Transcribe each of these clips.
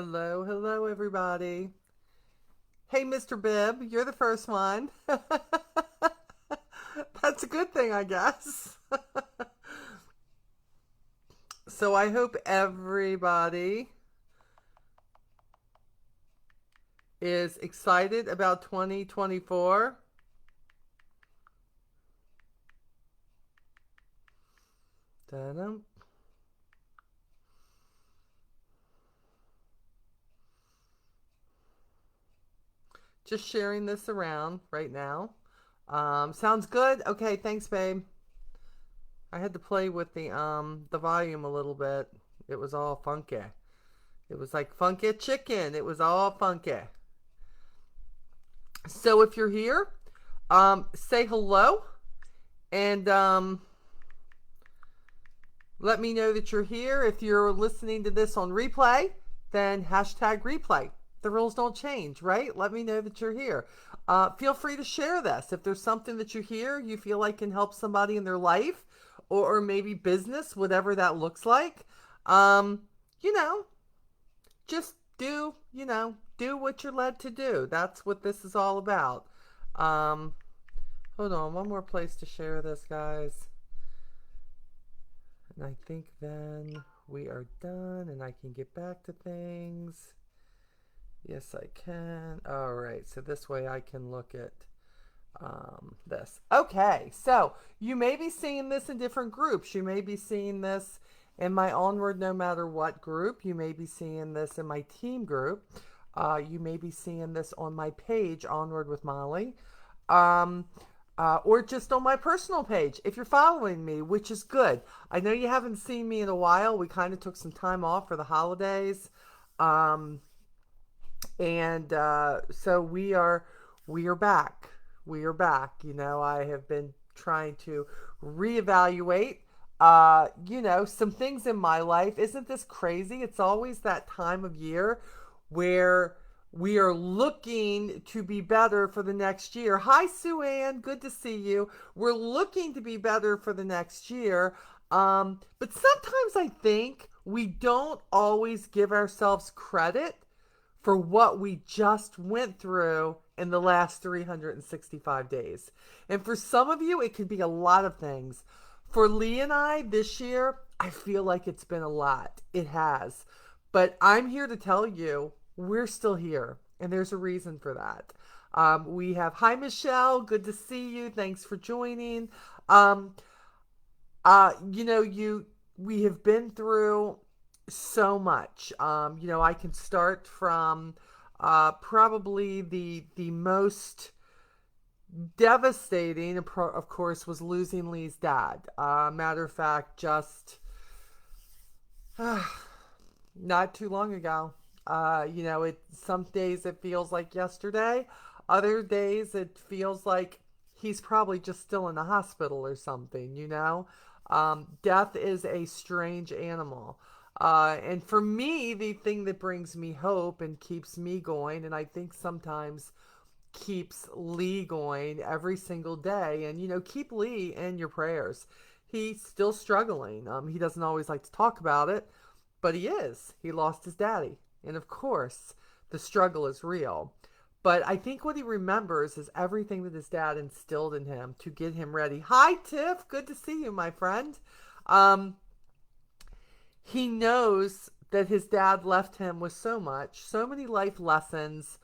Hello, hello, everybody. Hey, Mr. Bibb, you're the first one. That's a good thing, I guess. So I hope everybody is excited about 2024. Ta-dum. Just sharing this around right now. Sounds good? Okay, thanks, babe. I had to play with the volume a little bit. It was all funky. It was like funky chicken. It was all funky. So if you're here, say hello and let me know that you're here. If you're listening to this on replay, then hashtag replay. The rules don't change, right? Let me know that you're here. Feel free to share this. If there's something that you hear you feel like can help somebody in their life or maybe business, whatever that looks like, um, you know, just do what you're led to do. That's what this is all about. Um, Hold on, one more place to share this, guys. And I think then we are done and I can get back to things. Yes, I can. All right, so this way I can look at this. Okay, so you may be seeing this in different groups. You may be seeing this in my Onward No Matter What group. You may be seeing this in my team group. You may be seeing this on my page, Onward with Molly. Um, or just on my personal page if you're following me, which is good. I know you haven't seen me in a while. We kind of took some time off for the holidays, um, and so we are back. We are back. I have been trying to reevaluate. Some things in my life. Isn't this crazy? It's always that time of year where we are looking to be better for the next year. Hi, Sue Ann. Good to see you. We're looking to be better for the next year. But sometimes I think we don't always give ourselves credit for what we just went through in the last 365 days. And for some of you, it could be a lot of things. For Lee and I this year, I feel like it's been a lot. It has. But I'm here to tell you, we're still here. And there's a reason for that. We have, hi, Michelle. Good to see you. Thanks for joining. Um, we have been through so much. I can start from probably the most devastating, of course, was losing Lee's dad. Matter of fact, just not too long ago. Some days it feels like yesterday. Other days it feels like he's probably just still in the hospital or something. Death is a strange animal. And for me, the thing that brings me hope and keeps me going, and I think sometimes keeps Lee going every single day, and keep Lee in your prayers. He's still struggling. He doesn't always like to talk about it, but he is. He lost his daddy, and of course, the struggle is real. But I think what he remembers is everything that his dad instilled in him to get him ready. Hi, Tiff. Good to see you, my friend. Um, he knows that his dad left him with so much, so many life lessons,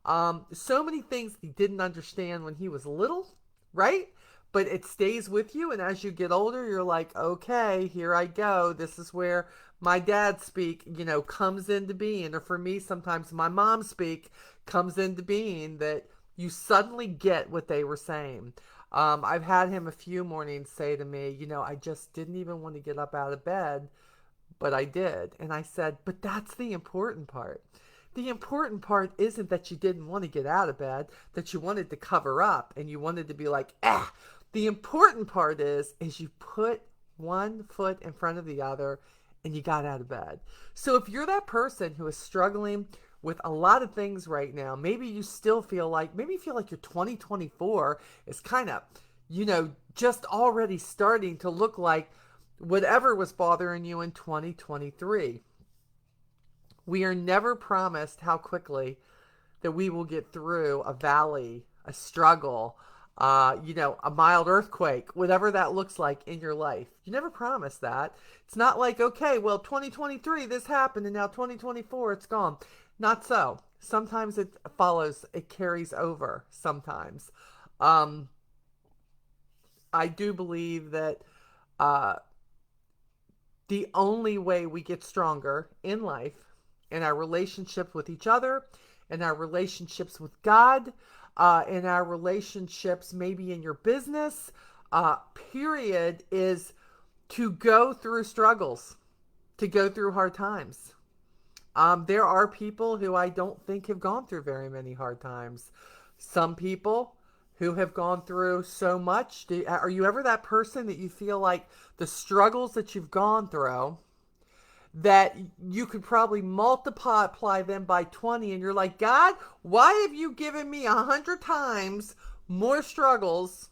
so many things he didn't understand when he was little, right? But it stays with you, and as you get older, you're like, okay, here I go. This is where my dad speak, comes into being. Or for me, sometimes my mom speak comes into being, that you suddenly get what they were saying. I've had him a few mornings say to me, I just didn't even want to get up out of bed, but I did. And I said, but that's the important part. The important part isn't that you didn't want to get out of bed, that you wanted to cover up and you wanted to be like, ah. The important part is you put one foot in front of the other and you got out of bed. So if you're that person who is struggling with a lot of things right now, maybe you still feel like, maybe you feel like your 2024 is kind of, just already starting to look like whatever was bothering you in 2023. We are never promised how quickly that we will get through a valley, a struggle, a mild earthquake, whatever that looks like in your life. You never promise that. It's not like, okay, well, 2023, this happened, and now 2024, it's gone. Not so. Sometimes it follows, it carries over sometimes. Um, I do believe that uh, the only way we get stronger in life, in our relationships with each other, in our relationships with God, in our relationships maybe in your business, period, is to go through struggles, to go through hard times. There are people who I don't think have gone through very many hard times. Some people who have gone through so much. Are you ever that person that you feel like the struggles that you've gone through, that you could probably multiply them by 20, and you're like, God, why have you given me 100 times more struggles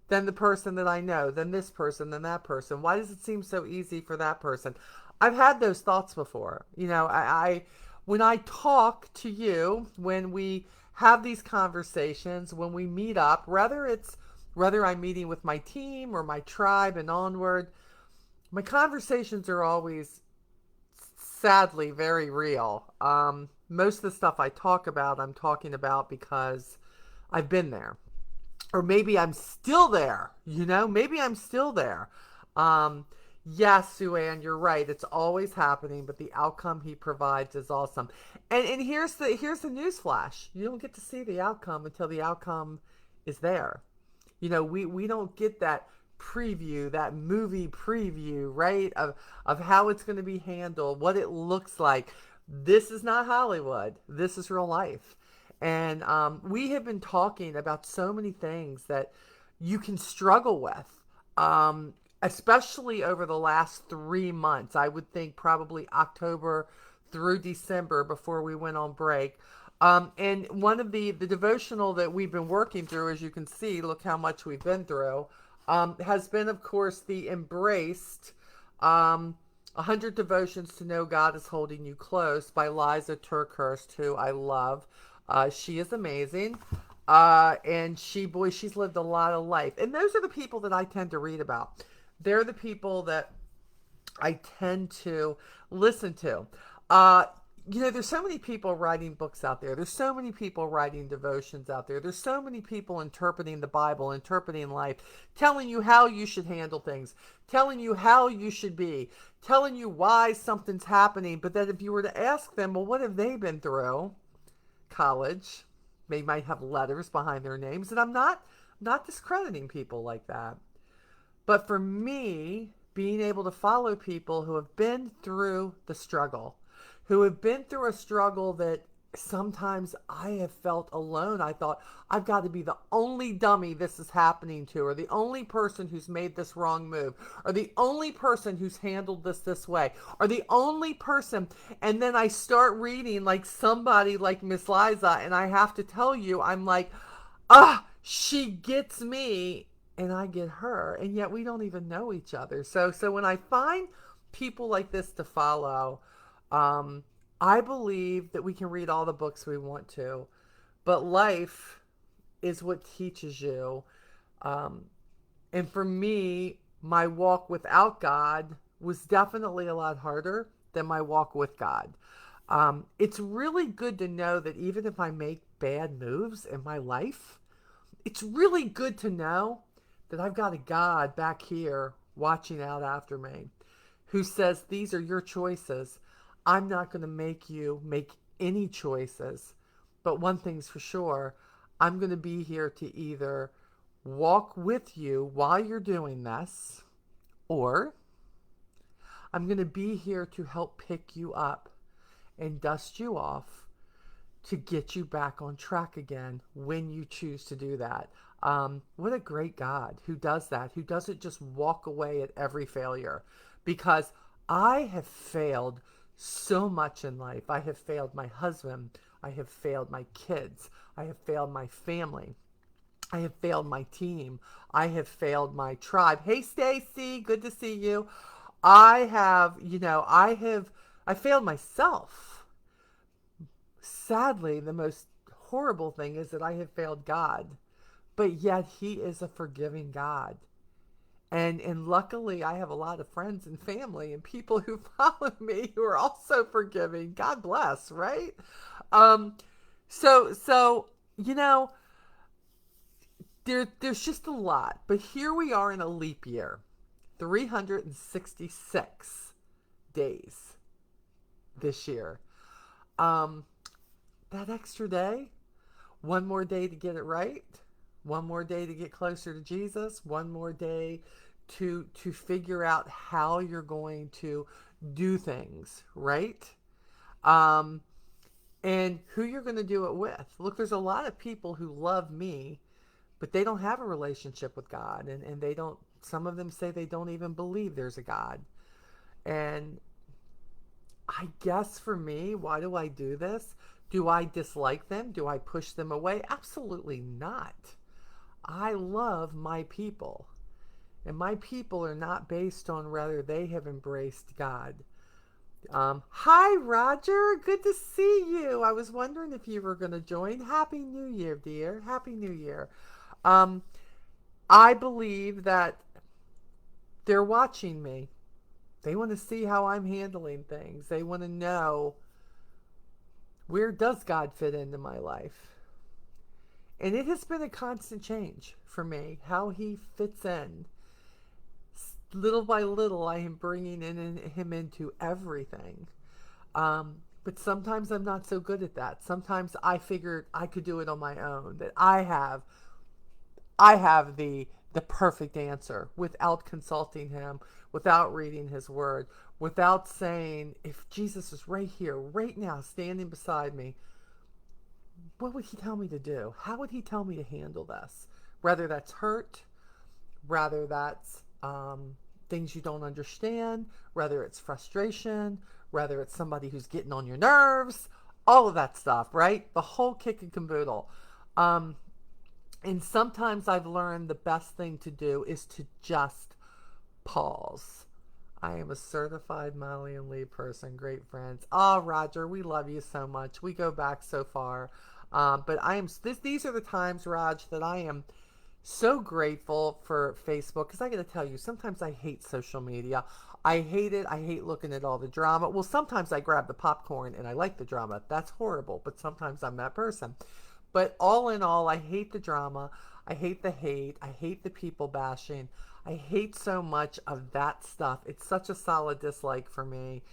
than the person that I know, than this person, than that person? Why does it seem so easy for that person? I've had those thoughts before. When I talk to you, when we have these conversations, when we meet up, whether I'm meeting with my team or my tribe and onward, my conversations are always sadly very real. Most of the stuff I talk about, I'm talking about because I've been there. Or maybe I'm still there, maybe I'm still there. Um, yes, Sue Ann, you're right. It's always happening, but the outcome he provides is awesome. And here's the news flash. You don't get to see the outcome until the outcome is there. We don't get that preview, that movie preview, right? Of how it's going to be handled, what it looks like. This is not Hollywood. This is real life. And we have been talking about so many things that you can struggle with, especially over the last 3 months. I would think probably October through December before we went on break. And one of the devotional that we've been working through, as you can see, look how much we've been through, has been, of course, the Embraced 100 Devotions to Know God is Holding You Close by Liza Turkhurst, who I love. She is amazing. And she's lived a lot of life. And those are the people that I tend to read about. They're the people that I tend to listen to. Uh, there's so many people writing books out there. There's so many people writing devotions out there. There's so many people interpreting the Bible, interpreting life, telling you how you should handle things, telling you how you should be, telling you why something's happening. But then if you were to ask them, well, what have they been through? College. They might have letters behind their names. And I'm not discrediting people like that. But for me, being able to follow people who have been through the struggle, who have been through a struggle that sometimes I have felt alone. I thought, I've got to be the only dummy this is happening to, or the only person who's made this wrong move, or the only person who's handled this way, or the only person. And then I start reading like somebody like Miss Liza, and I have to tell you, I'm like, she gets me and I get her, and yet we don't even know each other. So when I find people like this to follow, I believe that we can read all the books we want to, but life is what teaches you. Um, and for me, my walk without God was definitely a lot harder than my walk with God. It's really good to know that even if I make bad moves in my life, it's really good to know that I've got a God back here watching out after me, who says, these are your choices. I'm not going to make you make any choices. But one thing's for sure, I'm going to be here to either walk with you while you're doing this, or I'm going to be here to help pick you up and dust you off to get you back on track again when you choose to do that. What a great God who does that, who doesn't just walk away at every failure. Because I have failed so much in life. I have failed my husband. I have failed my kids. I have failed my family. I have failed my team. I have failed my tribe. Hey, Stacy, good to see you. I have I failed myself. Sadly, the most horrible thing is that I have failed God, but yet He is a forgiving God. And luckily, I have a lot of friends and family and people who follow me who are also forgiving. God bless, right? Um, so you know, there's just a lot. But here we are in a leap year, 366 days this year. Um, that extra day, one more day to get it right, one more day to get closer to Jesus, one more day to figure out how you're going to do things, right? Um, and who you're going to do it with. Look, there's a lot of people who love me, but they don't have a relationship with God, and they don't. Some of them say they don't even believe there's a God. And I guess for me, why do I do this? Do I dislike them? Do I push them away? Absolutely not. I love my people. And my people are not based on whether they have embraced God. Hi, Roger. Good to see you. I was wondering if you were going to join. Happy New Year, dear. Happy New Year. Um, I believe that they're watching me. They want to see how I'm handling things. They want to know, where does God fit into my life? And it has been a constant change for me, how He fits in. Little by little, I am bringing Him into everything. But sometimes I'm not so good at that. Sometimes I figured I could do it on my own. That I have the perfect answer without consulting Him, without reading His Word, without saying, if Jesus is right here, right now, standing beside me, what would He tell me to do? How would He tell me to handle this? Whether that's hurt, whether that's things you don't understand, whether it's frustration, whether it's somebody who's getting on your nerves, all of that stuff, right? The whole kick and caboodle. Um, and sometimes I've learned the best thing to do is to just pause. I am a certified Molly and Lee person. Great friends. Oh, Roger, we love you so much. We go back so far. But I am. These are the times, Raj, that I am so grateful for Facebook, because I got to tell you, sometimes I hate social media. I hate it. I hate looking at all the drama. Well, sometimes I grab the popcorn and I like the drama. That's horrible, but sometimes I'm that person. But all in all, I hate the drama. I hate the hate. I hate the people bashing. I hate so much of that stuff. It's such a solid dislike for me.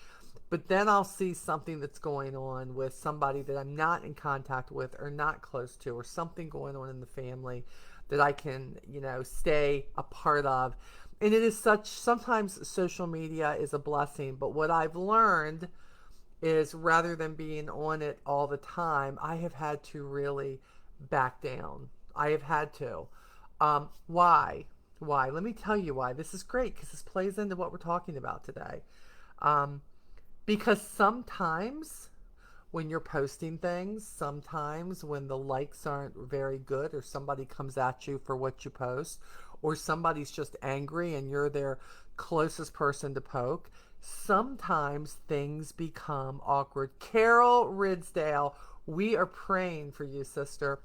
But then I'll see something that's going on with somebody that I'm not in contact with or not close to, or something going on in the family that I can, stay a part of. And it is such, sometimes social media is a blessing, but what I've learned is, rather than being on it all the time, I have had to really back down. I have had to. Why? Why? Let me tell you why. This is great because this plays into what we're talking about today. Um, because sometimes when you're posting things, sometimes when the likes aren't very good, or somebody comes at you for what you post, or somebody's just angry and you're their closest person to poke, sometimes things become awkward. Carol Ridsdale, we are praying for you, sister,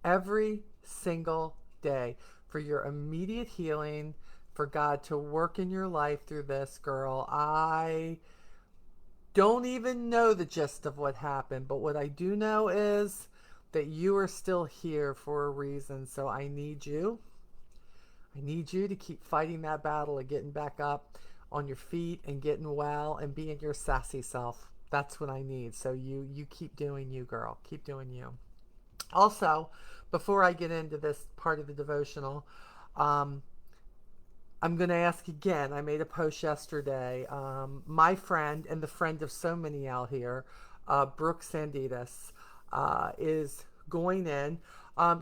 every single day for your immediate healing, for God to work in your life through this, girl. I don't even know the gist of what happened, but what I do know is that you are still here for a reason. So I need you. I need you to keep fighting that battle of getting back up on your feet and getting well and being your sassy self. That's what I need. So you keep doing you, girl. Keep doing you. Also, before I get into this part of the devotional, um, I'm going to ask again. I made a post yesterday. My friend, and the friend of so many out here, Brooke Sanditas, is going in.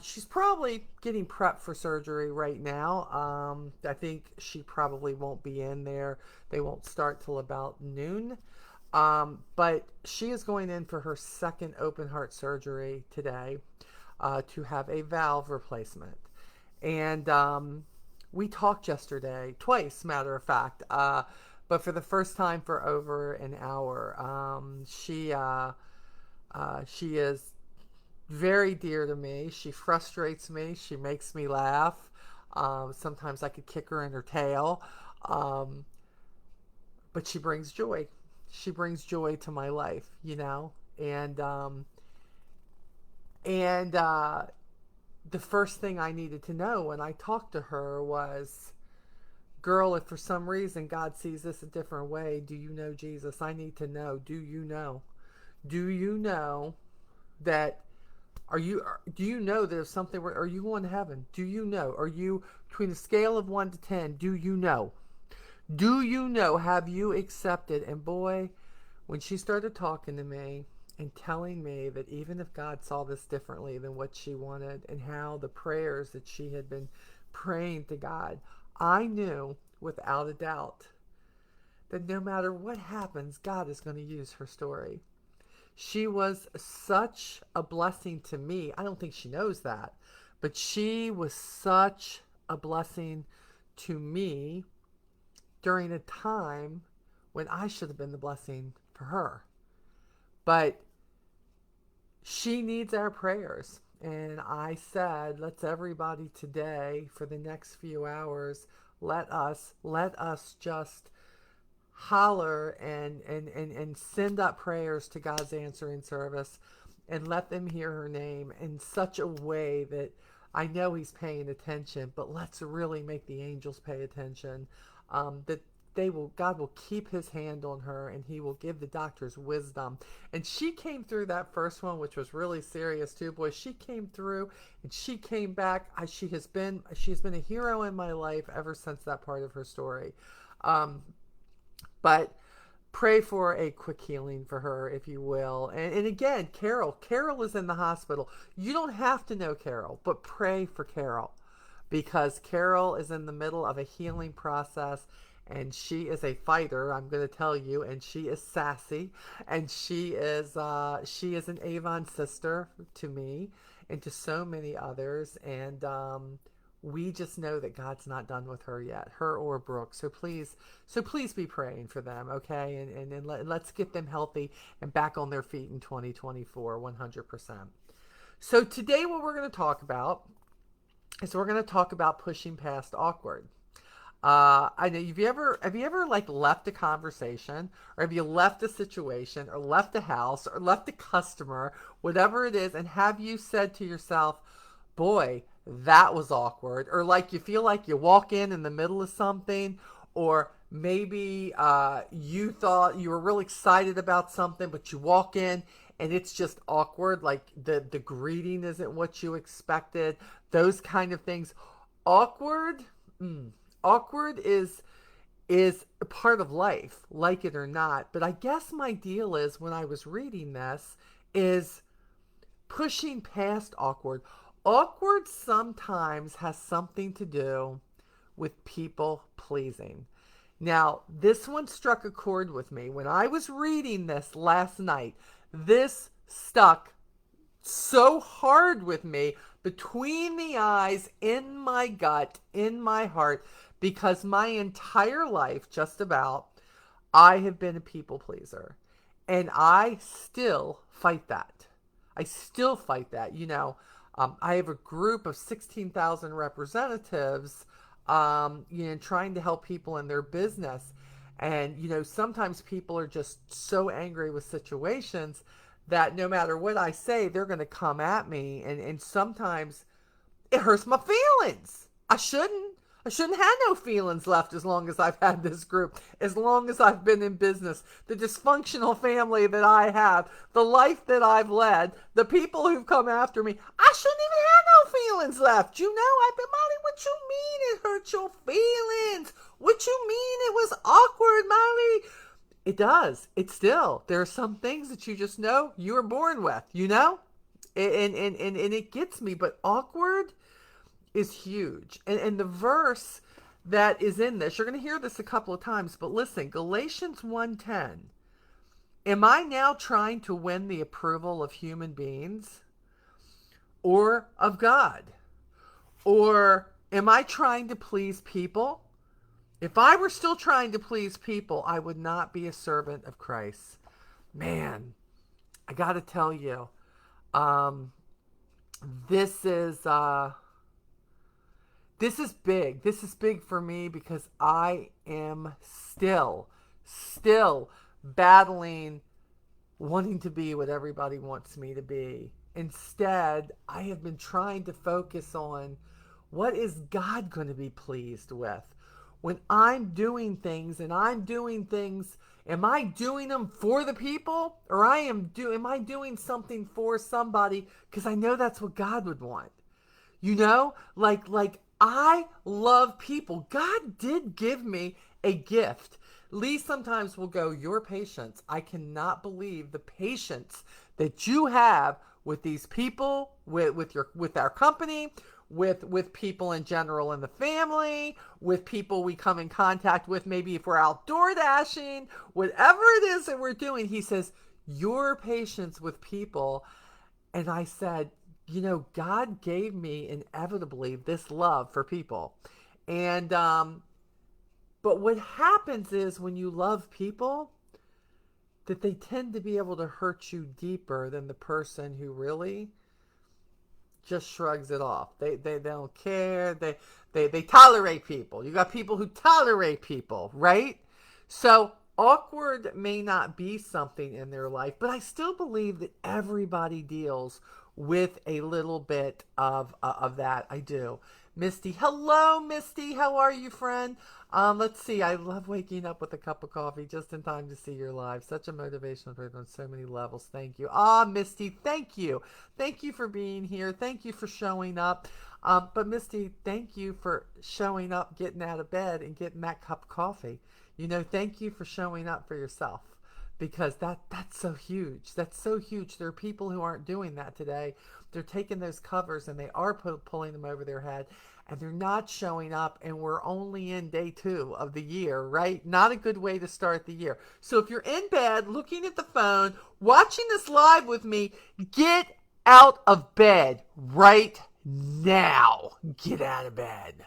She's probably getting prepped for surgery right now. I think she probably won't be in there. They won't start till about noon. But she is going in for her second open heart surgery today, to have a valve replacement. And we talked yesterday, twice, matter of fact. but for the first time for over an hour. She is very dear to me. She frustrates me. She makes me laugh. Sometimes I could kick her in her tail. Um, but she brings joy. She brings joy to my life, you know? And the first thing I needed to know when I talked to her was, girl, if for some reason God sees this a different way, do you know Jesus? I need to know. Do you know? Do you know that do you know there's something are you going to heaven? Do you know? Are you between a scale of 1 to 10? Do you know? Do you know? Have you accepted? And boy, when she started talking to me and telling me that even if God saw this differently than what she wanted, and how the prayers that she had been praying to God, I knew without a doubt that no matter what happens, God is going to use her story. She was such a blessing to me. I don't think she knows that, but she was such a blessing to me during a time when I should have been the blessing for her. But she needs our prayers. And I said, let's everybody today, for the next few hours, let us just holler and send up prayers to God's answering service, and let them hear her name in such a way that I know he's paying attention, but let's really make the angels pay attention. That God will keep his hand on her, and he will give the doctors wisdom. And she came through that first one, which was really serious too. Boy, she came through and she came back. She has been a hero in my life ever since that part of her story. Um, but pray for a quick healing for her, if you will. And again, Carol is in the hospital. You don't have to know Carol, but pray for Carol, because Carol is in the middle of a healing process, and she is a fighter, I'm going to tell you, and she is sassy, and she is an Avon sister to me and to so many others. And we just know that God's not done with her yet, her or Brooke. So please be praying for them, okay? Let's get them healthy and back on their feet in 2024, 100%. So today, what we're going to talk about is we're going to talk about pushing past awkward. I know, have you ever like left a conversation, or have you left a situation, or left a house, or left a customer, whatever it is, and have you said to yourself, boy, that was awkward? Or like you feel like you walk in the middle of something, or maybe you thought you were really excited about something, but you walk in and it's just awkward, like the greeting isn't what you expected, those kind of things. Awkward, mm, awkward is a part of life, like it or not. But I guess my deal is, when I was reading this, is pushing past awkward. Awkward sometimes has something to do with people pleasing. Now, this one struck a chord with me. When I was reading this last night, this stuck so hard with me, between the eyes, in my gut, in my heart, because my entire life, just about, I have been a people pleaser. And I still fight that. I still fight that. I have a group of 16,000 representatives, trying to help people in their business. And, sometimes people are just so angry with situations that no matter what I say, they're going to come at me. And sometimes it hurts my feelings. I shouldn't have no feelings left as long as I've had this group, as long as I've been in business. The dysfunctional family that I have, the life that I've led, the people who've come after me, I shouldn't even have no feelings left. I've been, Molly, what you mean it hurt your feelings? What you mean it was awkward, Molly? It does. It's still, there are some things that you just know you were born with. And it gets me, but awkward is huge. And the verse that is in this, you're going to hear this a couple of times, but listen, Galatians 1:10. Am I now trying to win the approval of human beings or of God? Or am I trying to please people? If I were still trying to please people, I would not be a servant of Christ. Man, I got to tell you, um, this is this is big. This is big for me because I am still battling wanting to be what everybody wants me to be. Instead, I have been trying to focus on what is God going to be pleased with? When I'm doing things and I'm doing things, am I doing them for the people or am I doing something for somebody because I know that's what God would want? You know, like I love people. God did give me a gift. Lee sometimes will go, "Your patience. I cannot believe the patience that you have with these people, with our company, with people in general in the family, with people we come in contact with, maybe if we're outdoor dashing, whatever it is that we're doing." He says, "Your patience with people." And I said, God gave me inevitably this love for people. And, but what happens is when you love people, that they tend to be able to hurt you deeper than the person who really just shrugs it off. They don't care. They tolerate people. You got people who tolerate people, right? So awkward may not be something in their life, but I still believe that everybody deals with a little bit of that. I do. Misty, hello, Misty. How are you, friend? Let's see. I love waking up with a cup of coffee just in time to see your live. Such a motivational program on so many levels. Thank you. Misty, thank you. Thank you for being here. Thank you for showing up. But Misty, thank you for showing up, getting out of bed, and getting that cup of coffee. Thank you for showing up for yourself because that's so huge. That's so huge. There are people who aren't doing that today. They're taking those covers and they are pulling them over their head and they're not showing up, and we're only in day 2 of the year, right? Not a good way to start the year. So if you're in bed looking at the phone, watching this live with me, get out of bed right now. Get out of bed.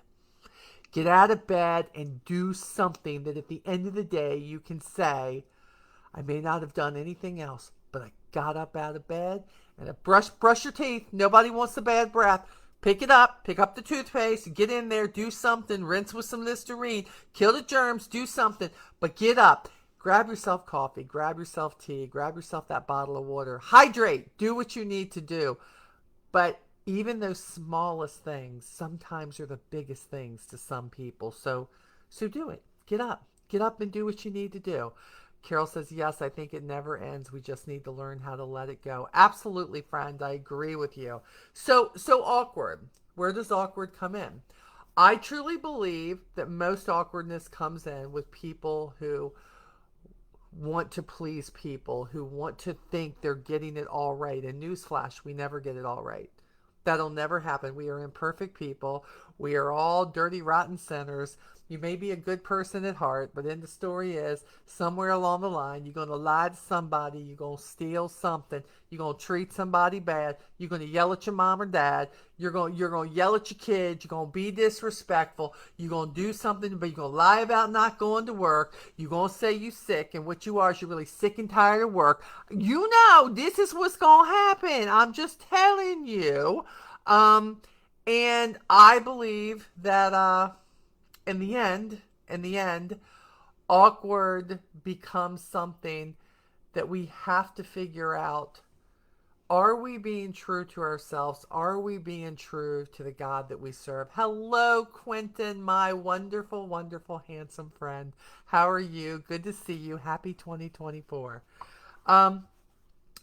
Get out of bed and do something that at the end of the day you can say, I may not have done anything else, but I got up out of bed and I brush your teeth. Nobody wants the bad breath. Pick it up, pick up the toothpaste, get in there, do something, rinse with some Listerine, kill the germs, do something, but get up. Grab yourself coffee, grab yourself tea, grab yourself that bottle of water. Hydrate, do what you need to do. But even those smallest things sometimes are the biggest things to some people. So do it. Get up. Get up and do what you need to do. Carol says, yes, I think it never ends. We just need to learn how to let it go. Absolutely, friend. I agree with you. So awkward. Where does awkward come in? I truly believe that most awkwardness comes in with people who want to please people, who want to think they're getting it all right. And newsflash, we never get it all right. That'll never happen. We are imperfect people. We are all dirty, rotten sinners. You may be a good person at heart, but then the story is somewhere along the line, you're going to lie to somebody. You're going to steal something. You're going to treat somebody bad. You're going to yell at your mom or dad. You're going to yell at your kids. You're going to be disrespectful. You're going to do something, but you're going to lie about not going to work. You're going to say you're sick, and what you are is you're really sick and tired of work. This is what's going to happen. I'm just telling you. And I believe that in the end, awkward becomes something that we have to figure out. Are we being true to ourselves? Are we being true to the God that we serve? Hello, Quentin, my wonderful, wonderful, handsome friend. How are you? Good to see you. Happy 2024.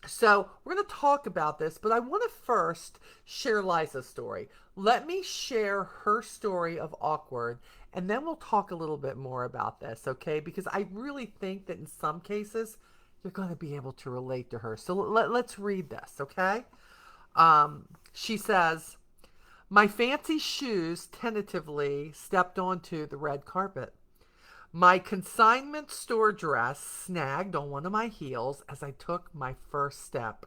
So we're going to talk about this, but I want to first share Liza's story. Let me share her story of awkward, and then we'll talk a little bit more about this, okay? Because I really think that in some cases, you're going to be able to relate to her. So let's read this, okay? She says, my fancy shoes tentatively stepped onto the red carpet. My consignment store dress snagged on one of my heels as I took my first step.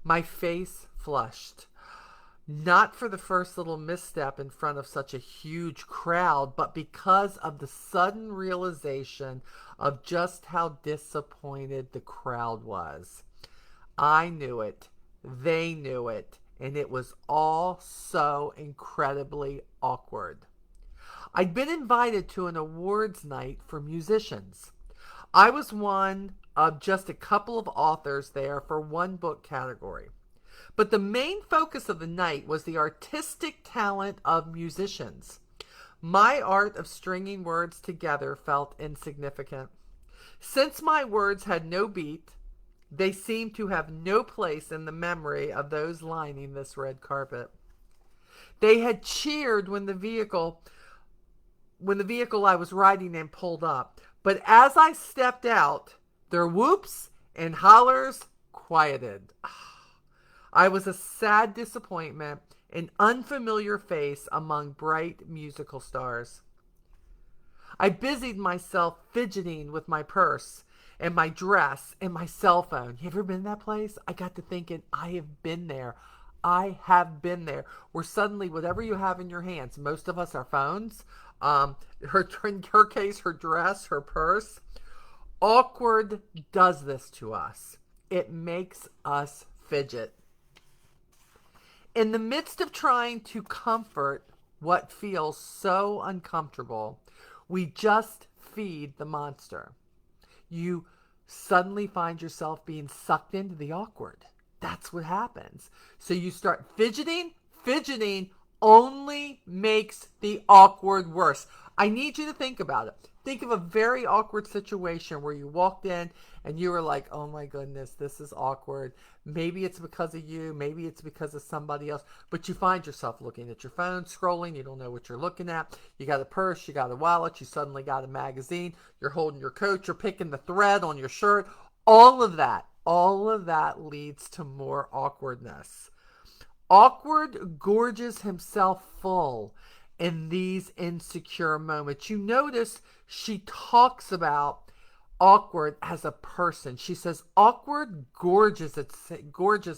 My face flushed. Not for the first little misstep in front of such a huge crowd, but because of the sudden realization of just how disappointed the crowd was. I knew it, they knew it, and it was all so incredibly awkward. I'd been invited to an awards night for musicians. I was one of just a couple of authors there for one book category. But the main focus of the night was the artistic talent of musicians. My art of stringing words together felt insignificant. Since my words had no beat, they seemed to have no place in the memory of those lining this red carpet. They had cheered when the vehicle I was riding in pulled up, but as I stepped out, their whoops and hollers quieted. I was a sad disappointment, an unfamiliar face among bright musical stars. I busied myself fidgeting with my purse and my dress and my cell phone. You ever been that place? I got to thinking, I have been there. I have been there. Where suddenly, whatever you have in your hands, most of us are phones. In her case, her dress, her purse. Awkward does this to us. It makes us fidget. In the midst of trying to comfort what feels so uncomfortable, we just feed the monster. You suddenly find yourself being sucked into the awkward. That's what happens. So you start fidgeting. Fidgeting only makes the awkward worse. I need you to think about it. Think of a very awkward situation where you walked in and you were like, oh my goodness, this is awkward. Maybe it's because of you. Maybe it's because of somebody else. But you find yourself looking at your phone, scrolling. You don't know what you're looking at. You got a purse. You got a wallet. You suddenly got a magazine. You're holding your coat. You're picking the thread on your shirt. All of that leads to more awkwardness. Awkward gorges himself full in these insecure moments. You notice she talks about awkward as a person. She says awkward gorges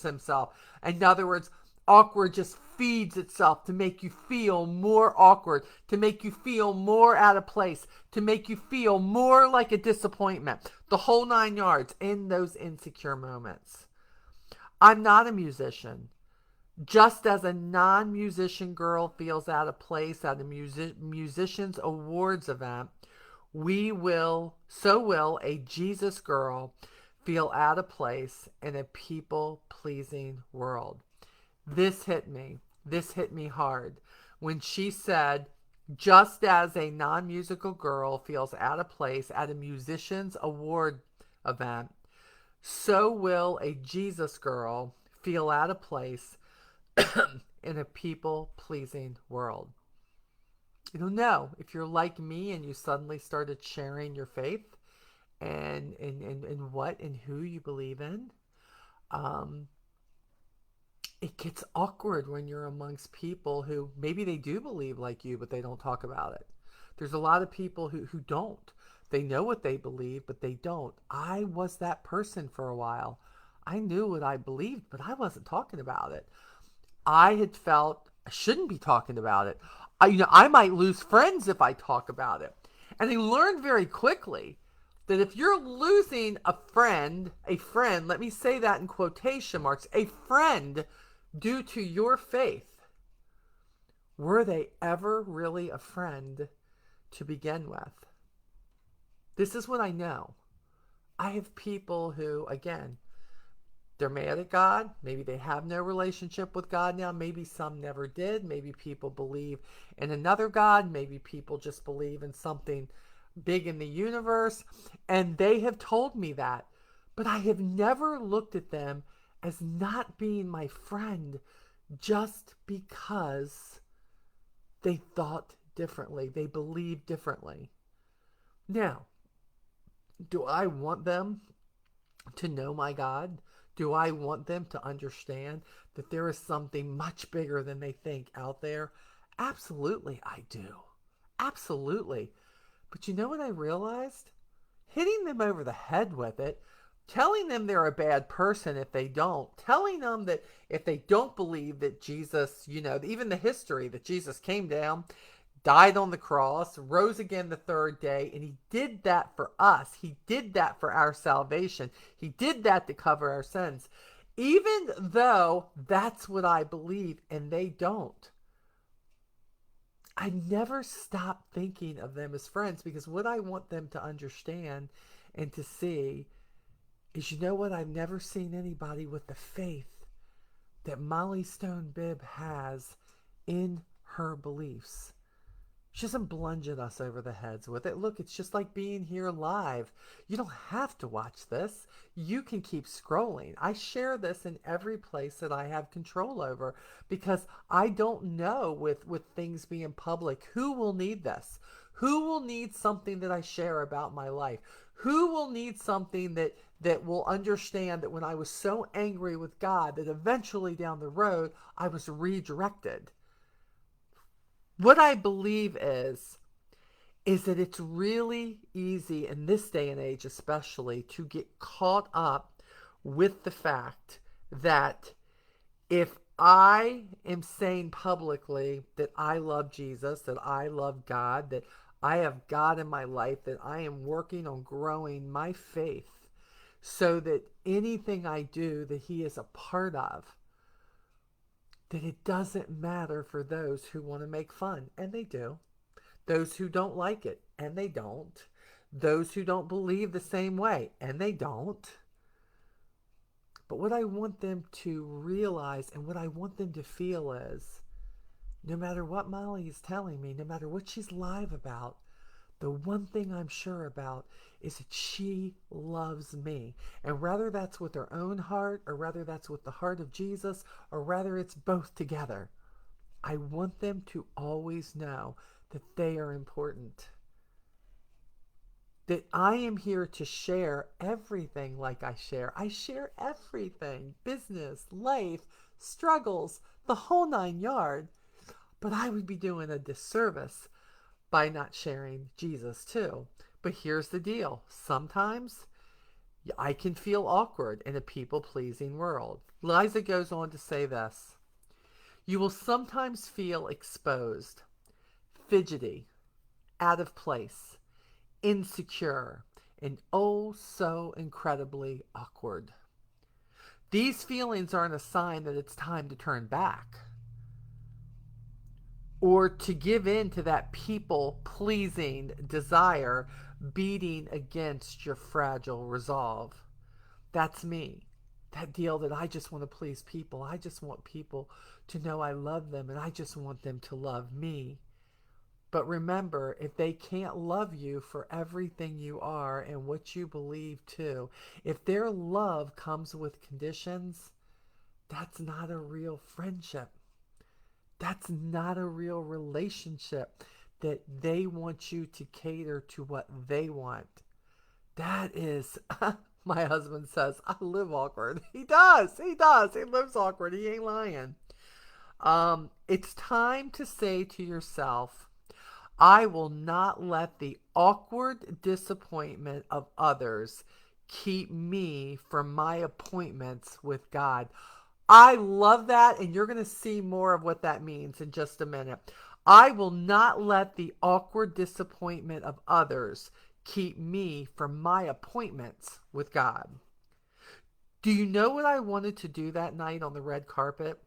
himself. In other words, awkward just feeds itself to make you feel more awkward, to make you feel more out of place, to make you feel more like a disappointment. The whole 9 yards in those insecure moments. I'm not a musician. Just as a non musician girl feels out of place at a musician's awards event, so will a Jesus girl feel out of place in a people pleasing world. This hit me. This hit me hard when she said, just as a non musical girl feels out of place at a musician's award event, so will a Jesus girl feel out of place in a people pleasing world. You don't know if you're like me and you suddenly started sharing your faith and what and who you believe in. Um, it gets awkward when you're amongst people who maybe they do believe like you, but they don't talk about it. There's a lot of people who don't. They know what they believe, but they don't. I was that person for a while. I knew what I believed, but I wasn't talking about it. I had felt I shouldn't be talking about it. I might lose friends if I talk about it. And I learned very quickly that if you're losing a friend, let me say that in quotation marks, a friend due to your faith, were they ever really a friend to begin with? This is what I know. I have people who, again, they're mad at God. Maybe they have no relationship with God now. Maybe some never did. Maybe people believe in another God. Maybe people just believe in something big in the universe. And they have told me that. But I have never looked at them as not being my friend just because they thought differently. They believed differently. Now, do I want them to know my God? Do I want them to understand that there is something much bigger than they think out there? Absolutely, I do. Absolutely. But you know what I realized? Hitting them over the head with it telling them they're a bad person if they don't, telling them that if they don't believe that Jesus, even the history that Jesus came down, died on the cross, rose again the third day, and he did that for us. He did that for our salvation. He did that to cover our sins. Even though that's what I believe and they don't, I never stop thinking of them as friends, because what I want them to understand and to see is, what? I've never seen anybody with the faith that Molly Stone Bibb has in her beliefs. She doesn't plunge at us over the heads with it. Look, it's just like being here live. You don't have to watch this. You can keep scrolling. I share this in every place that I have control over, because I don't know with things being public who will need this. Who will need something that I share about my life? Who will need something that will understand that when I was so angry with God that eventually down the road I was redirected? What I believe is that it's really easy in this day and age, especially, to get caught up with the fact that if I am saying publicly that I love Jesus, that I love God, that I have God in my life, that I am working on growing my faith so that anything I do that He is a part of, that it doesn't matter for those who want to make fun, and they do, those who don't like it, and they don't, those who don't believe the same way, and they don't. But what I want them to realize and what I want them to feel is, no matter what Molly is telling me, no matter what she's live about, the one thing I'm sure about is that she loves me. And whether that's with her own heart, or whether that's with the heart of Jesus, or whether it's both together, I want them to always know that they are important. That I am here to share everything like I share. I share everything: business, life, struggles, the whole 9 yards. But I would be doing a disservice by not sharing Jesus too. But here's the deal: sometimes I can feel awkward in a people pleasing world. Liza goes on to say this: you will sometimes feel exposed, fidgety, out of place, insecure, and oh so incredibly awkward. These feelings aren't a sign that it's time to turn back or to give in to that people pleasing desire beating against your fragile resolve. That's me. That deal that I just want to please people. I just want people to know I love them, and I just want them to love me. But remember, if they can't love you for everything you are and what you believe too, if their love comes with conditions, that's not a real friendship. That's not a real relationship, that they want you to cater to what they want. That is, my husband says, I live awkward. He does. He does. He lives awkward. He ain't lying. It's time to say to yourself, I will not let the awkward disappointment of others keep me from my appointments with God. I love that, and you're going to see more of what that means in just a minute. I will not let the awkward disappointment of others keep me from my appointments with God. Do you know what I wanted to do that night on the red carpet?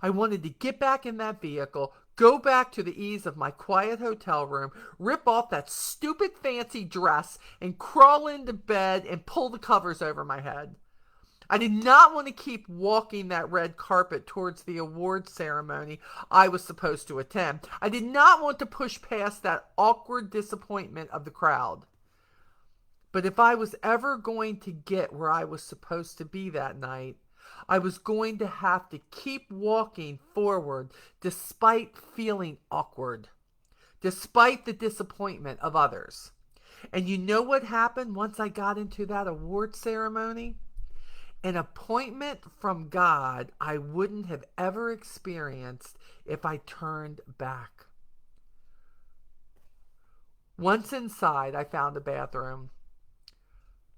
I wanted to get back in that vehicle, go back to the ease of my quiet hotel room, rip off that stupid fancy dress, and crawl into bed and pull the covers over my head. I did not want to keep walking that red carpet towards the award ceremony I was supposed to attend. I did not want to push past that awkward disappointment of the crowd. But if I was ever going to get where I was supposed to be that night, I was going to have to keep walking forward despite feeling awkward, despite the disappointment of others. And you know what happened once I got into that award ceremony? An appointment from God I wouldn't have ever experienced if I turned back. Once inside, I found a bathroom.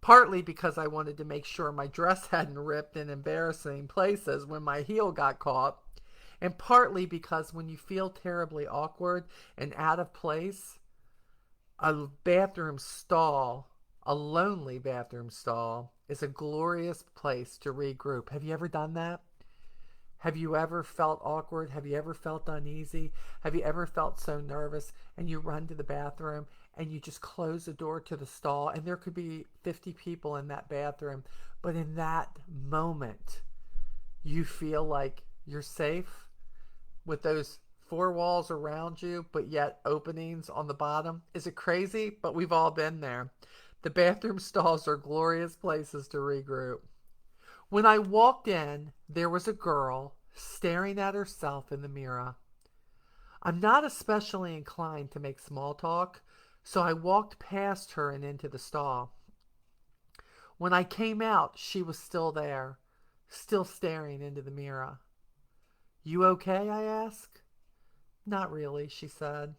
Partly because I wanted to make sure my dress hadn't ripped in embarrassing places when my heel got caught, and partly because when you feel terribly awkward and out of place, a bathroom stall, a lonely bathroom stall, is a glorious place to regroup. Have you ever done that? Have you ever felt awkward? Have you ever felt uneasy? Have you ever felt so nervous and you run to the bathroom and you just close the door to the stall and there could be 50 people in that bathroom, but in that moment you feel like you're safe with those four walls around you, but yet openings on the bottom? Is it crazy? But we've all been there. The bathroom stalls are glorious places to regroup. When I walked in, there was a girl staring at herself in the mirror. I'm not especially inclined to make small talk, so I walked past her and into the stall. When I came out, she was still there, still staring into the mirror. You okay? I asked. Not really, she said.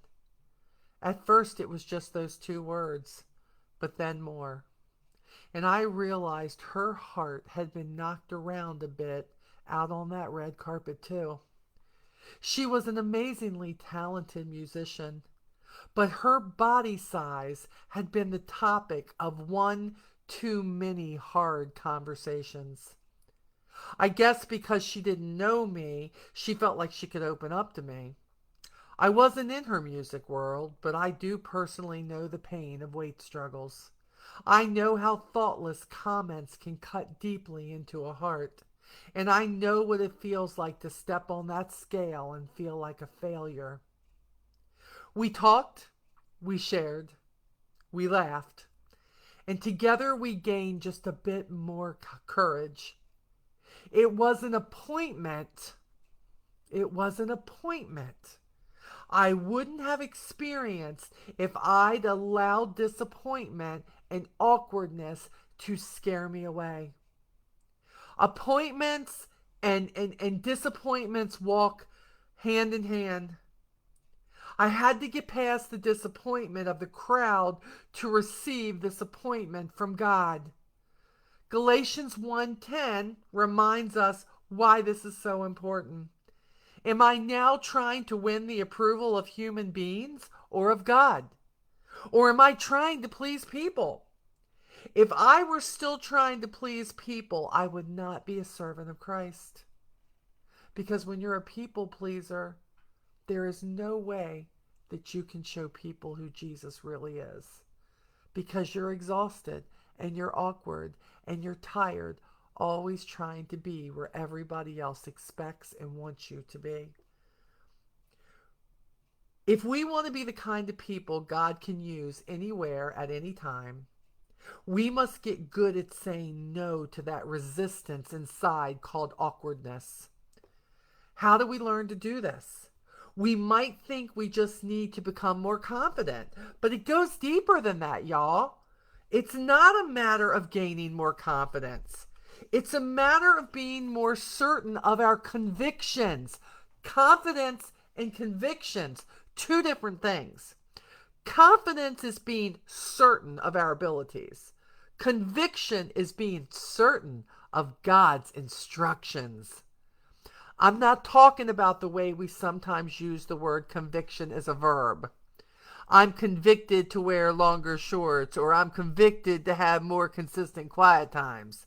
At first, it was just those two words, but then more. And I realized her heart had been knocked around a bit out on that red carpet, too. She was an amazingly talented musician, but her body size had been the topic of one too many hard conversations. I guess because she didn't know me, she felt like she could open up to me. I wasn't in her music world, but I do personally know the pain of weight struggles. I know how thoughtless comments can cut deeply into a heart. And I know what it feels like to step on that scale and feel like a failure. We talked, we shared, we laughed, and together we gained just a bit more courage. It was an appointment. It was an appointment I wouldn't have experienced if I'd allowed disappointment and awkwardness to scare me away. Appointments and disappointments walk hand in hand. I had to get past the disappointment of the crowd to receive this appointment from God. Galatians 1:10 reminds us why this is so important. Am I now trying to win the approval of human beings or of God? Or am I trying to please people? If I were still trying to please people, I would not be a servant of Christ. Because when you're a people pleaser, there is no way that you can show people who Jesus really is. Because you're exhausted and you're awkward and you're tired, always trying to be where everybody else expects and wants you to be. If we want to be the kind of people God can use anywhere at any time, we must get good at saying no to that resistance inside called awkwardness. How do we learn to do this? We might think we just need to become more confident, but it goes deeper than that, y'all. It's not a matter of gaining more confidence. It's a matter of being more certain of our convictions. Confidence and convictions, two different things. Confidence is being certain of our abilities. Conviction is being certain of God's instructions. I'm not talking about the way we sometimes use the word conviction as a verb. I'm convicted to wear longer shorts, or I'm convicted to have more consistent quiet times.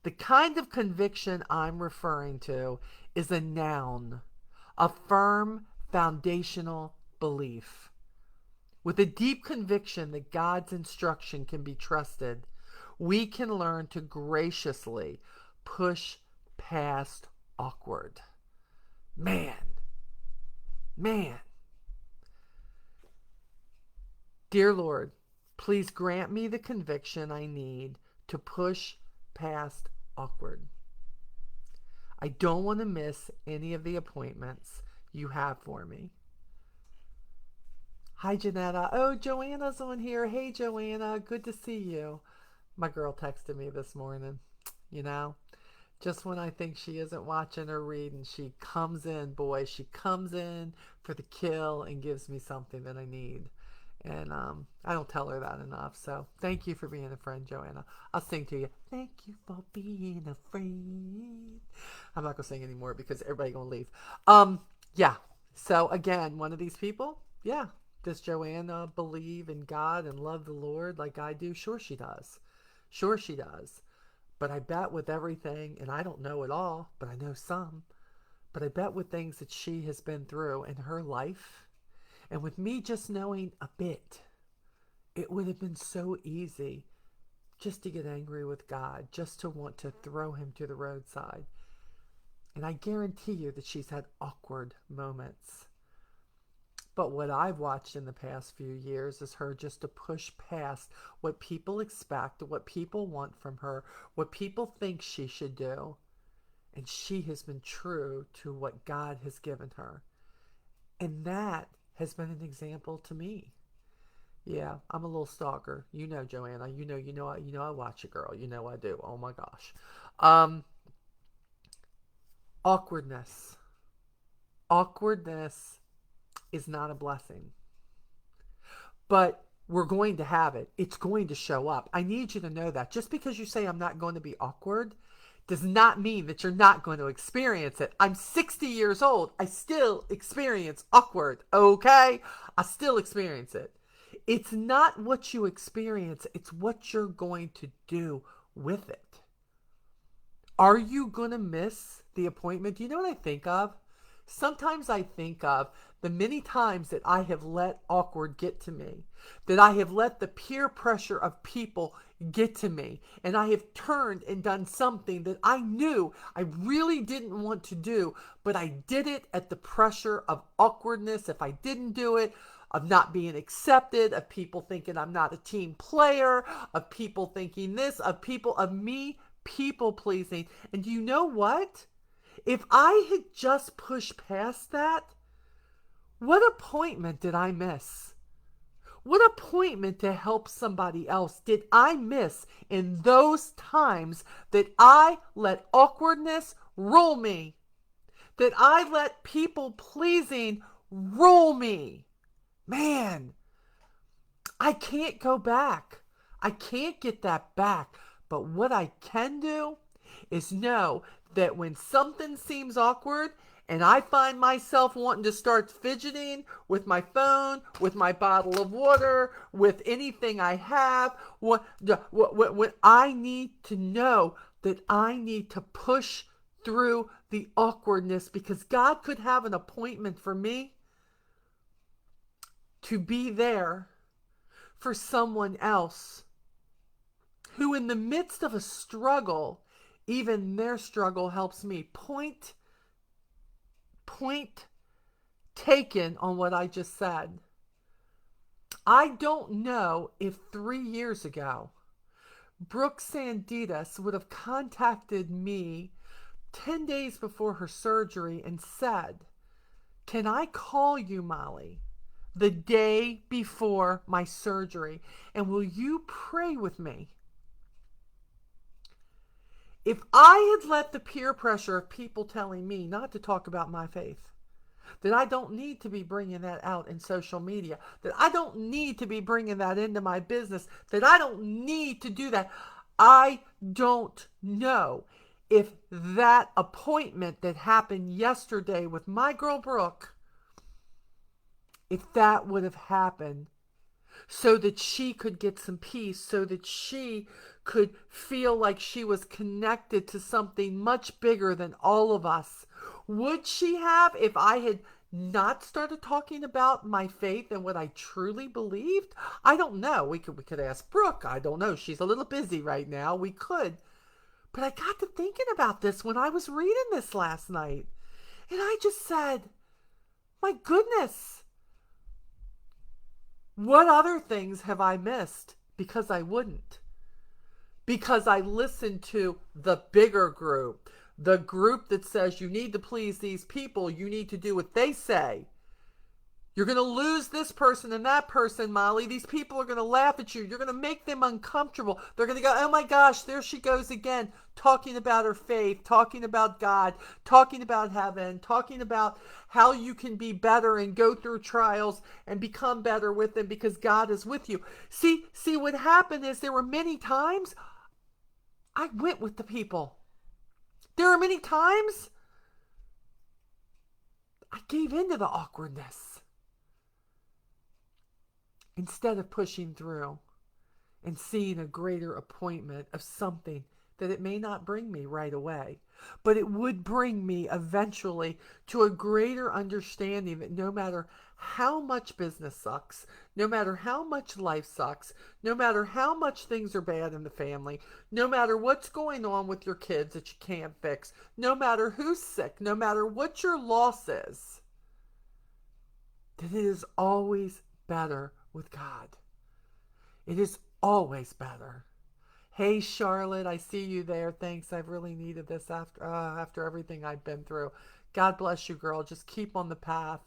The kind of conviction I'm referring to is a noun, a firm foundational belief. With a deep conviction that God's instruction can be trusted, we can learn to graciously push past awkward. Man, man. Dear Lord, please grant me the conviction I need to push past awkward. I don't want to miss any of the appointments you have for me. Hi, Janetta. Oh, Joanna's on here. Hey, Joanna. Good to see you. My girl texted me this morning. You know, just when I think she isn't watching or reading, she comes in, boy. She comes in for the kill and gives me something that I need. And I don't tell her that enough. So thank you for being a friend, Joanna. I'll sing to you. Thank you for being a friend. I'm not gonna sing anymore because everybody's gonna leave. Yeah. So again, one of these people, yeah. Does Joanna believe in God and love the Lord like I do? Sure she does. Sure she does. But I bet with everything, and I don't know it all, but I know some. But I bet with things that she has been through in her life, and with me just knowing a bit, it would have been so easy just to get angry with God, just to want to throw him to the roadside. And I guarantee you that she's had awkward moments. But what I've watched in the past few years is her just to push past what people expect, what people want from her, what people think she should do. And she has been true to what God has given her. And that has been an example to me. Yeah, I'm a little stalker. You know, Joanna. I watch a girl. You know I do. Oh my gosh. Um, awkwardness. Awkwardness is not a blessing, but we're going to have it. It's going to show up. I need you to know that. Just because you say I'm not going to be awkward does not mean that you're not going to experience it. I'm 60 years old. I still experience awkward, okay? I still experience it. It's not what you experience, it's what you're going to do with it. Are you going to miss the appointment? Do you know what I think of? Sometimes I think of the many times that I have let awkward get to me, that I have let the peer pressure of people get to me, and I have turned and done something that I knew I really didn't want to do, but I did it at the pressure of awkwardness. If I didn't do it, of not being accepted, of people thinking I'm not a team player, of people thinking this, of me people pleasing. And do you know what? If I had just pushed past that, what appointment did I miss? What appointment to help somebody else did I miss in those times that I let awkwardness rule me? That I let people pleasing rule me? Man, I can't go back. I can't get that back. But what I can do is know that when something seems awkward and I find myself wanting to start fidgeting with my phone, with my bottle of water, with anything I have, what I need to know that I need to push through the awkwardness because God could have an appointment for me to be there for someone else who, in the midst of a struggle, even their struggle helps me. Point taken on what I just said. I don't know if 3 years ago Brooke Sanditas would have contacted me 10 days before her surgery and said, "Can I call you, Molly, the day before my surgery? And will you pray with me?" If I had let the peer pressure of people telling me not to talk about my faith, that I don't need to be bringing that out in social media, that I don't need to be bringing that into my business, that I don't need to do that, I don't know if that appointment that happened yesterday with my girl Brooke, if that would have happened so that she could get some peace, so that she could feel like she was connected to something much bigger than all of us. Would she have if I had not started talking about my faith and what I truly believed? I don't know. We could ask Brooke. I don't know. She's a little busy right now. We could. But I got to thinking about this when I was reading this last night. And I just said, my goodness, what other things have I missed because I wouldn't? Because I listened to the bigger group, the group that says you need to please these people, you need to do what they say. You're going to lose this person and that person, Molly. These people are going to laugh at you. You're going to make them uncomfortable. They're going to go, oh my gosh, there she goes again, talking about her faith, talking about God, talking about heaven, talking about how you can be better and go through trials and become better with them because God is with you. See, what happened is there were many times I went with the people. There are many times I gave into the awkwardness instead of pushing through and seeing a greater appointment of something that it may not bring me right away, but it would bring me eventually to a greater understanding that no matter how much business sucks, no matter how much life sucks, no matter how much things are bad in the family, no matter what's going on with your kids that you can't fix, no matter who's sick, no matter what your loss is, that it is always better with God. It is always better. Hey Charlotte, I see you there. Thanks. I've really needed this after everything I've been through. God bless you, girl. Just keep on the path.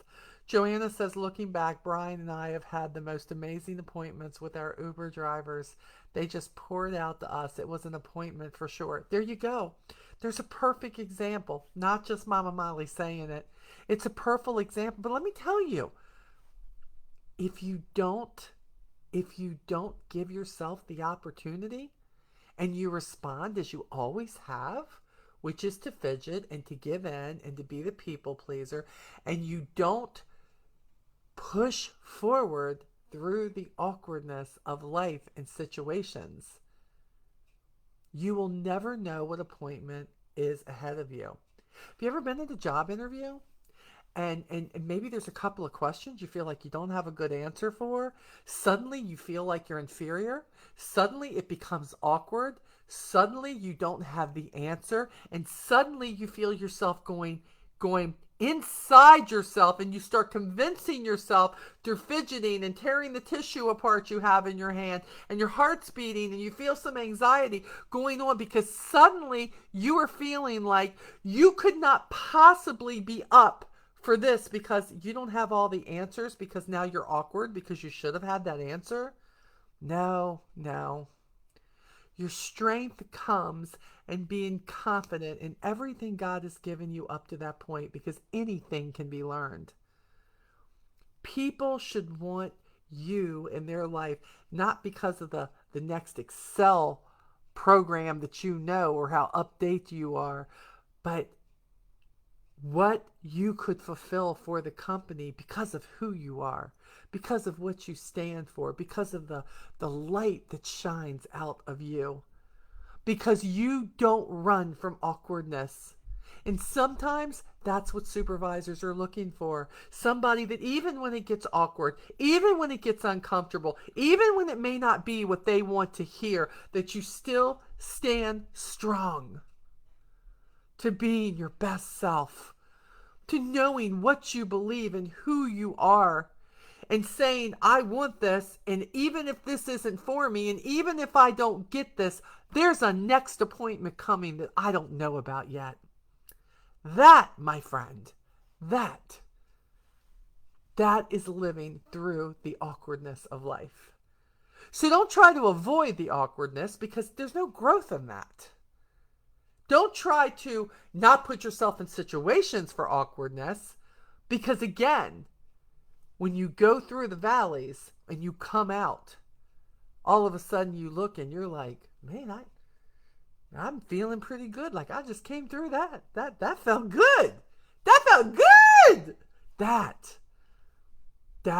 Joanna says, looking back, Brian and I have had the most amazing appointments with our Uber drivers. They just poured out to us. It was an appointment for sure. There you go. There's a perfect example. Not just Mama Molly saying it. It's a perfect example. But let me tell you, if you don't give yourself the opportunity and you respond as you always have, which is to fidget and to give in and to be the people pleaser, and you don't push forward through the awkwardness of life and situations, you will never know what appointment is ahead of you. Have you ever been in a job interview and maybe there's a couple of questions you feel like you don't have a good answer for? Suddenly you feel like you're inferior. Suddenly it becomes awkward. Suddenly you don't have the answer, and suddenly you feel yourself going inside yourself, and you start convincing yourself through fidgeting and tearing the tissue apart you have in your hand, and your heart's beating, and you feel some anxiety going on because suddenly you are feeling like you could not possibly be up for this because you don't have all the answers, because now you're awkward because you should have had that answer. No, no. Your strength comes in being confident in everything God has given you up to that point, because anything can be learned. People should want you in their life, not because of the next Excel program that you know or how updated you are, but what you could fulfill for the company because of who you are, because of what you stand for, because of the light that shines out of you, because you don't run from awkwardness. And sometimes that's what supervisors are looking for. Somebody that even when it gets awkward, even when it gets uncomfortable, even when it may not be what they want to hear, that you still stand strong to being your best self, to knowing what you believe and who you are, and saying, I want this, and even if this isn't for me, and even if I don't get this, there's a next appointment coming that I don't know about yet. That, my friend, that is living through the awkwardness of life. So don't try to avoid the awkwardness, because there's no growth in that. Don't try to not put yourself in situations for awkwardness, because again, when you go through the valleys and you come out, all of a sudden you look and you're like, man, I'm feeling pretty good. Like I just came through that. That felt good. That felt good. That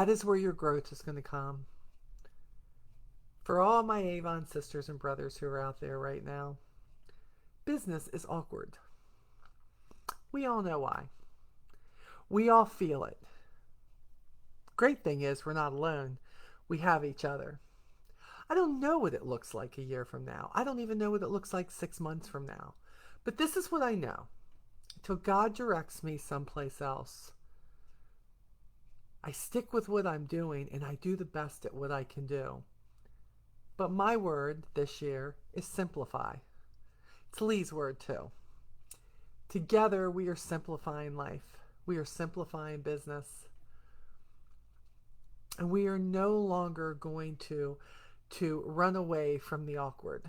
is where your growth is going to come. For all my Avon sisters and brothers who are out there right now, business is awkward. We all know why. We all feel it. Great thing is we're not alone. We have each other. I don't know what it looks like a year from now. I don't even know what it looks like 6 months from now. But this is what I know. Till God directs me someplace else, I stick with what I'm doing and I do the best at what I can do. But my word this year is simplify. It's Lee's word too. Together we are simplifying life. We are simplifying business. And we are no longer going to run away from the awkward.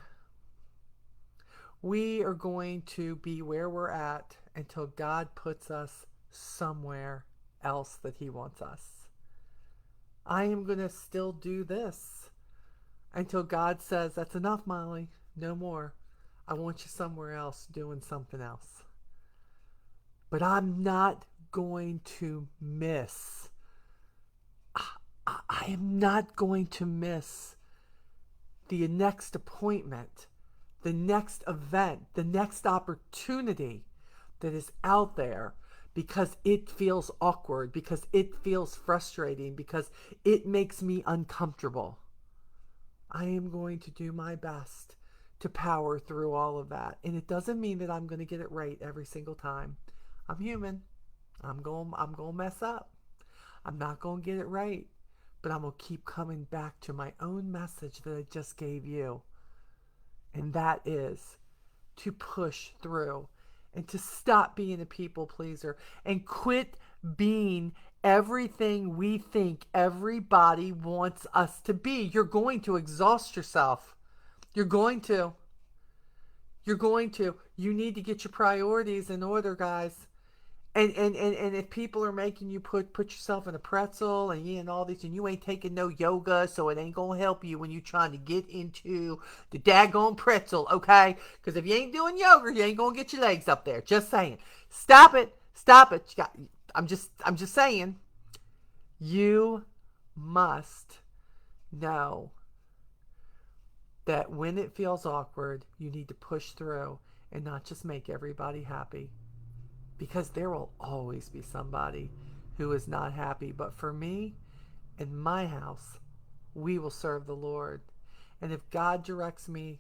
We are going to be where we're at until God puts us somewhere else that He wants us. I am going to still do this until God says, that's enough, Molly. No more. I want you somewhere else doing something else. But I'm not going to miss. I am not going to miss the next appointment, the next event, the next opportunity that is out there because it feels awkward, because it feels frustrating, because it makes me uncomfortable. I am going to do my best to power through all of that. And it doesn't mean that I'm going to get it right every single time. I'm human. I'm going to mess up. I'm not going to get it right. But I'm going to keep coming back to my own message that I just gave you. And that is to push through and to stop being a people pleaser and quit being everything we think everybody wants us to be. You're going to exhaust yourself. You're going to. You're going to. You need to get your priorities in order, guys. And if people are making you put yourself in a pretzel and you and all these and you ain't taking no yoga, so it ain't gonna help you when you're trying to get into the daggone pretzel, okay? Because if you ain't doing yoga, you ain't gonna get your legs up there. Just saying. Stop it. Stop it. I'm just saying. You must know that when it feels awkward, you need to push through and not just make everybody happy. Because there will always be somebody who is not happy. But for me, in my house, we will serve the Lord. And if God directs me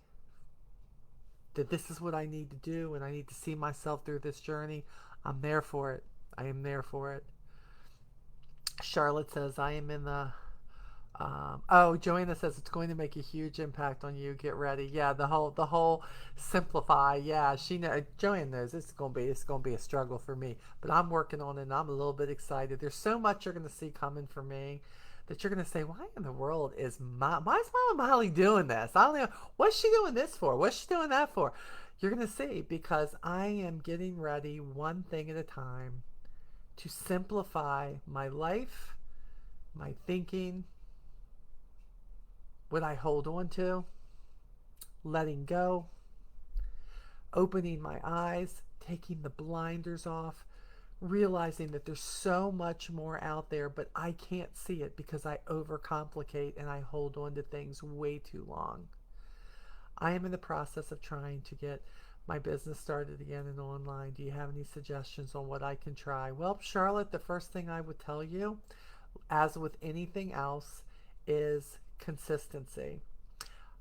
that this is what I need to do and I need to see myself through this journey, I'm there for it. I am there for it. Charlotte says, I am in the Joanna says it's going to make a huge impact on you. Get ready. Yeah, the whole simplify. Yeah, she know. Joanne knows it's gonna be a struggle for me, but I'm working on it. And I'm a little bit excited. There's so much you're gonna see coming for me that you're gonna say, why in the world why is Mama Molly doing this? I don't know. What's she doing this for? What's she doing that for? You're gonna see because I am getting ready one thing at a time to simplify my life, my thinking, what I hold on to, letting go, opening my eyes, taking the blinders off, realizing that there's so much more out there, but I can't see it because I overcomplicate and I hold on to things way too long. I am in the process of trying to get my business started again and online. Do you have any suggestions on what I can try? Well, Charlotte, the first thing I would tell you, as with anything else, is consistency.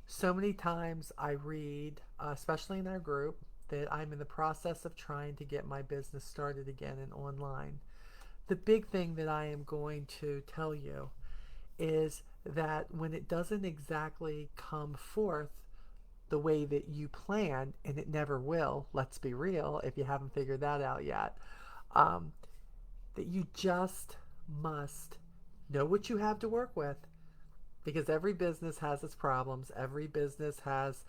So many times I read, especially in our group, that I'm in the process of trying to get my business started again and online. The big thing that I am going to tell you is that when it doesn't exactly come forth the way that you planned, and it never will, let's be real, if you haven't figured that out yet, um, that you just must know what you have to work with because every business has its problems. Every business has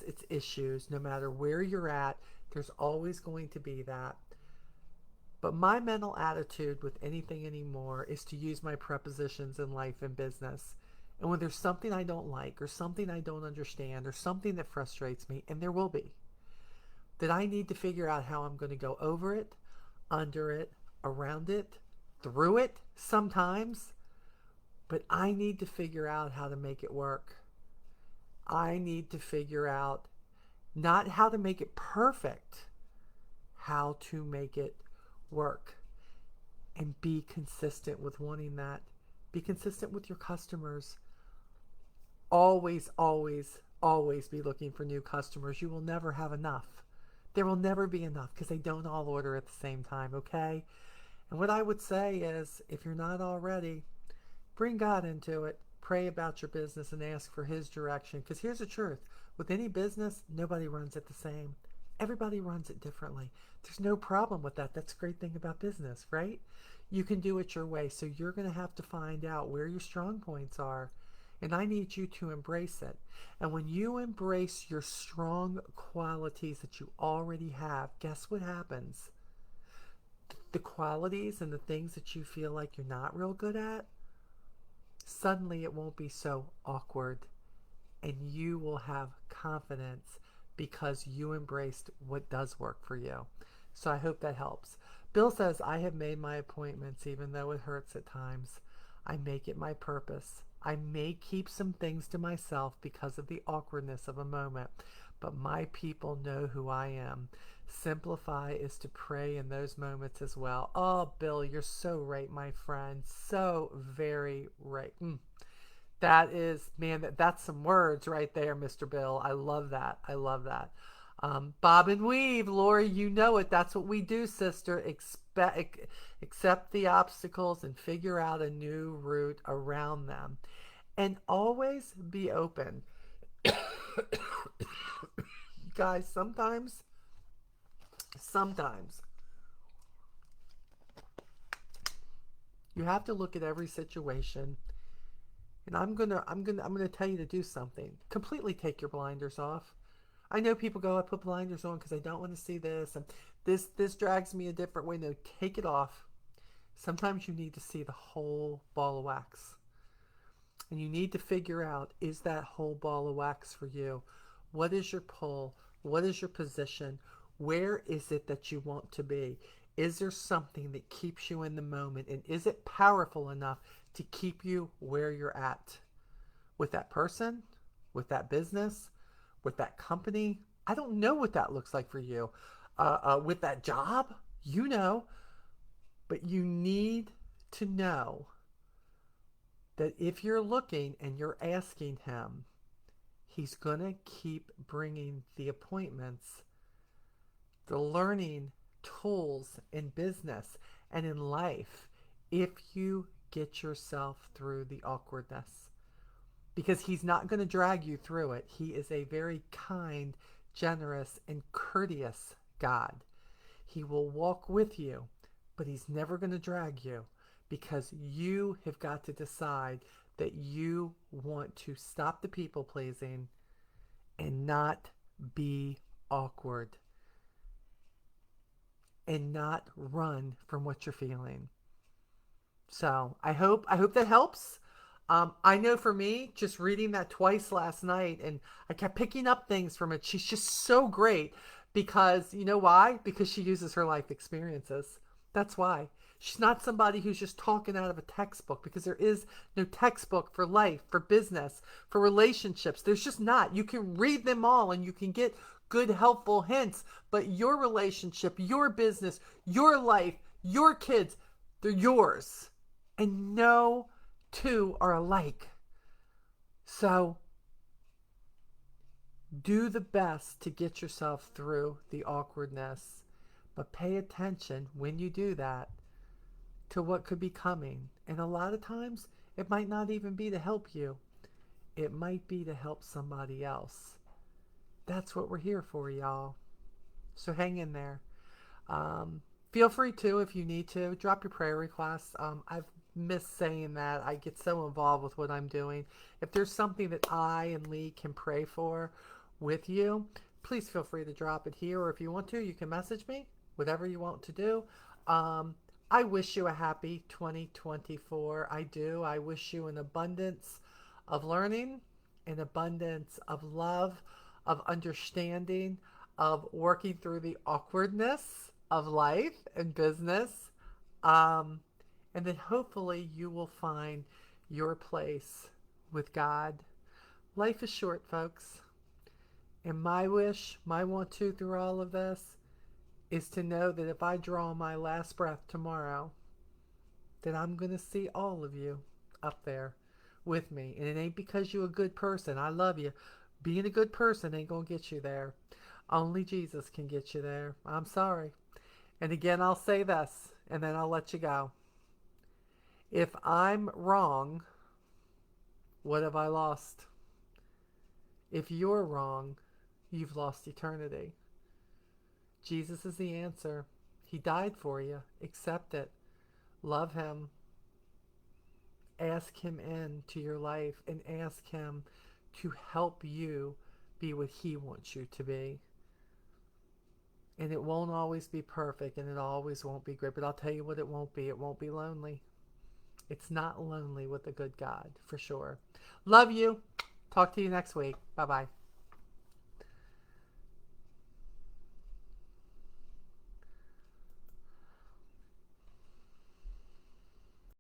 its issues. No matter where you're at, there's always going to be that. But my mental attitude with anything anymore is to use my prepositions in life and business. And when there's something I don't like, or something I don't understand, or something that frustrates me, and there will be, that I need to figure out how I'm going to go over it, under it, around it, through it sometimes, but I need to figure out how to make it work. I need to figure out not how to make it perfect, how to make it work and be consistent with wanting that. Be consistent with your customers. Always, always, always be looking for new customers. You will never have enough. There will never be enough because they don't all order at the same time, okay? And what I would say is if you're not already, bring God into it. Pray about your business and ask for His direction. Because here's the truth with any business, nobody runs it the same. Everybody runs it differently. There's no problem with that. That's a great thing about business, right? You can do it your way. So you're going to have to find out where your strong points are. And I need you to embrace it. And when you embrace your strong qualities that you already have, guess what happens? The qualities and the things that you feel like you're not real good at, suddenly it won't be so awkward and you will have confidence because you embraced what does work for you. So I hope that helps. Bill says, I have made my appointments even though it hurts at times. I make it my purpose. I may keep some things to myself because of the awkwardness of a moment, but my people know who I am. Simplify is to pray in those moments as well. Oh, Bill, you're so right, my friend. So very right. That is, man, that's some words right there, Mr. Bill. I love that. I love that. Bob and weave, Lori, you know it. That's what we do, sister. Accept the obstacles and figure out a new route around them. And always be open. Guys, sometimes you have to look at every situation. And I'm gonna tell you to do something. Completely take your blinders off. I know people go, I put blinders on because I don't want to see this, and this drags me a different way. No, take it off. Sometimes you need to see the whole ball of wax, and you need to figure out, is that whole ball of wax for you? What is your pull? What is your position? Where is it that you want to be? Is there something that keeps you in the moment, and is it powerful enough to keep you where you're at? With that person, with that business, with that company. I don't know what that looks like for you. With that job, you know, but you need to know that if you're looking and you're asking him, he's going to keep bringing the appointments, the learning tools in business and in life if you get yourself through the awkwardness, because he's not going to drag you through it. He is a very kind, generous, and courteous God. He will walk with you, but he's never going to drag you because you have got to decide that you want to stop the people pleasing and not be awkward and not run from what you're feeling. So I hope that helps. I know for me, just reading that twice last night, and I kept picking up things from it. She's just so great because you know why? Because she uses her life experiences. That's why. She's not somebody who's just talking out of a textbook, because there is no textbook for life, for business, for relationships. There's just not. You can read them all and you can get good, helpful hints, but your relationship, your business, your life, your kids, they're yours. And no two are alike. So do the best to get yourself through the awkwardness, but pay attention when you do that to what could be coming. And a lot of times, it might not even be to help you, it might be to help somebody else. That's what we're here for, y'all. So hang in there. Feel free to, if you need to, drop your prayer requests. I've missed saying that. I get so involved with what I'm doing. If there's something that I and Lee can pray for with you, please feel free to drop it here. Or if you want to, you can message me, whatever you want to do. Um, I wish you a happy 2024. I do. I wish you an abundance of learning, an abundance of love, of understanding, of working through the awkwardness of life and business. Um, and then hopefully you will find your place with God. Life is short, folks. And my wish, my want to through all of this is to know that if I draw my last breath tomorrow, that I'm going to see all of you up there with me. And it ain't because you're a good person. I love you. Being a good person ain't going to get you there. Only Jesus can get you there. I'm sorry. And again, I'll say this, and then I'll let you go. If I'm wrong, what have I lost? If you're wrong, you've lost eternity. Jesus is the answer. He died for you. Accept it. Love him. Ask him into your life and ask him to help you be what he wants you to be. And it won't always be perfect and it always won't be great. But I'll tell you what it won't be. It won't be lonely. It's not lonely with a good God, for sure. Love you. Talk to you next week. Bye bye.